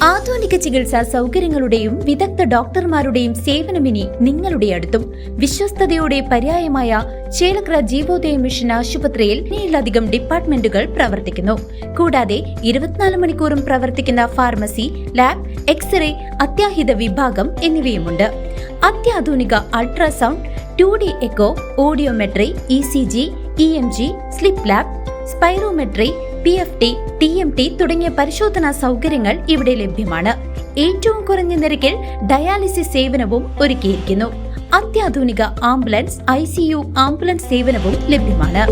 ആധുനിക ചികിത്സാ സൗകര്യങ്ങളുടെയും വിദഗ്ധ ഡോക്ടർമാരുടെയും സേവനമിനി നിങ്ങളുടെ അടുത്തും. വിശ്വസ്തതയുടെ പര്യായമായ ചേലക്കര ജീവോദയ മിഷൻ ആശുപത്രിയിൽ 7ലധികം ഡിപ്പാർട്ട്മെന്റുകൾ പ്രവർത്തിക്കുന്നു. കൂടാതെ 24 മണിക്കൂറും പ്രവർത്തിക്കുന്ന ഫാർമസി, ലാബ്, എക്സ്റേ, അത്യാഹിത വിഭാഗം എന്നിവയുമുണ്ട്. അത്യാധുനിക ultrasound, 2D echo, audiometry, ECG, EMG, sleep lab, spirometry, PFT, TMT തുടങ്ങിയ പരിശോധനാ സൗകര്യങ്ങൾ ഇവിടെ ലഭ്യമാണ്. ഏറ്റവും കുറഞ്ഞ നിരക്കിൽ ഡയാലിസിസ് സേവനവും ഒരുക്കിയിരിക്കുന്നു. അത്യാധുനിക ആംബുലൻസ്, ICU ആംബുലൻസ് സേവനവും ലഭ്യമാണ്.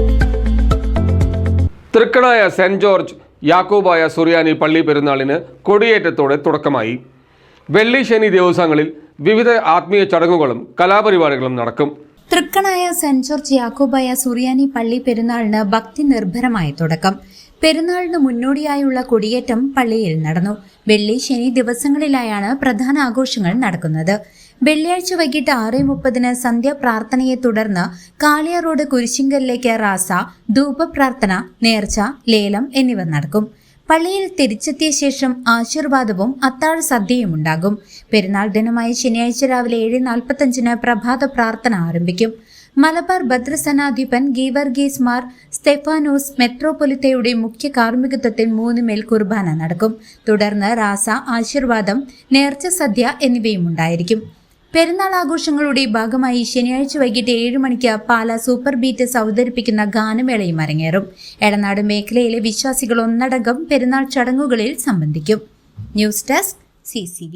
തൃക്കണായ സെന്റ് ജോർജ് യാക്കോബായ സുറിയാനി പള്ളി പെരുന്നാളിന് കൊടിയേറ്റത്തോടെ തുടക്കമായി. വെള്ളി, ശനി ദിവസങ്ങളിൽ വിവിധ ആത്മീയ ചടങ്ങുകളും കലാപരിപാടികളും നടക്കും. തൃക്കണായ സെന്റ് ജോർജ് യാക്കോബായ സുറിയാനി പള്ളി പെരുന്നാളിന് ഭക്തി നിർഭരമായ തുടക്കം. പെരുന്നാളിന് മുന്നോടിയായുള്ള കൊടിയേറ്റം പള്ളിയിൽ നടന്നു. വെള്ളി, ശനി ദിവസങ്ങളിലായാണ് പ്രധാന ആഘോഷങ്ങൾ നടക്കുന്നത്. വെള്ളിയാഴ്ച വൈകിട്ട് 6:30 സന്ധ്യാപ്രാർത്ഥനയെ തുടർന്ന് കാളിയ റോഡ് കുരിശിങ്കലിലേക്ക് റാസ, ധൂപപ്രാർത്ഥന, നേർച്ച, ലേലം എന്നിവ നടക്കും. പള്ളിയിൽ തിരിച്ചെത്തിയ ശേഷം ആശീർവാദവും അത്താഴ സദ്യയും ഉണ്ടാകും. പെരുന്നാൾ ദിനമായ ശനിയാഴ്ച രാവിലെ 7:45 പ്രഭാത പ്രാർത്ഥന ആരംഭിക്കും. മലബാർ ഭദ്രസനാധിപൻ ഗീവർഗീസ് മാർ സ്തെഫാനോസ് മെത്രോപൊലിത്തയുടെ മുഖ്യ കാർമ്മികത്വത്തിൽ 3 മേൽ കുർബാന നടക്കും. തുടർന്ന് റാസ, ആശീർവാദം, നേർച്ച സദ്യ എന്നിവയും ഉണ്ടായിരിക്കും. പെരുന്നാൾ ആഘോഷങ്ങളുടെ ഭാഗമായി ശനിയാഴ്ച വൈകിട്ട് 7 മണിക്ക് പാല സൂപ്പർ ബീറ്റ്സ് അവതരിപ്പിക്കുന്ന ഗാനമേളയും അരങ്ങേറും. എടനാട് മേഖലയിലെ വിശ്വാസികൾ ഒന്നടങ്കം പെരുന്നാൾ ചടങ്ങുകളിൽ സംബന്ധിക്കും. News desk CCV.